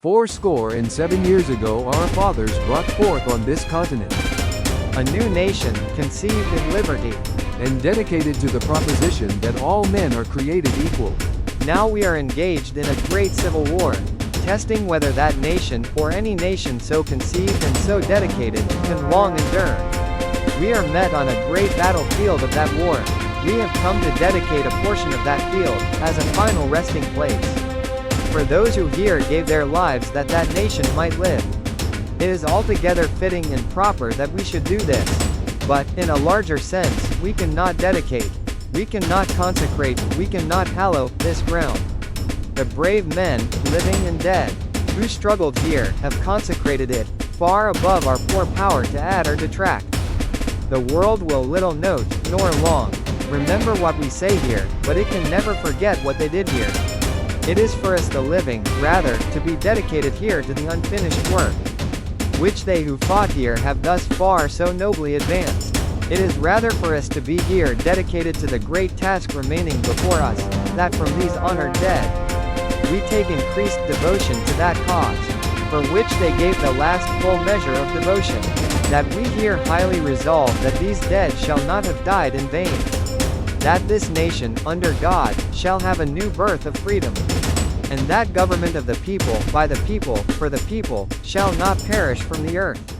fourscore and 7 years ago our fathers brought forth on this continent, a new nation, conceived in liberty, and dedicated to the proposition that all men are created equal. Now we are engaged in a great civil war, testing whether that nation, or any nation so conceived and so dedicated, can long endure. We are met on a great battlefield of that war. We have come to dedicate a portion of that field, as a final resting place, for those who here gave their lives that that nation might live. It is altogether fitting and proper that we should do this. But, in a larger sense, we cannot dedicate, we cannot consecrate, we cannot hallow this ground. The brave men, living and dead, who struggled here, have consecrated it, far above our poor power to add or detract. The world will little note, nor long, remember what we say here, but it can never forget what they did here. It is for us the living, rather, to be dedicated here to the unfinished work, which they who fought here have thus far so nobly advanced. It is rather for us to be here dedicated to the great task remaining before us, that from these honored dead, we take increased devotion to that cause, for which they gave the last full measure of devotion, that we here highly resolve that these dead shall not have died in vain, that this nation, under God, shall have a new birth of freedom, and that government of the people, by the people, for the people, shall not perish from the earth.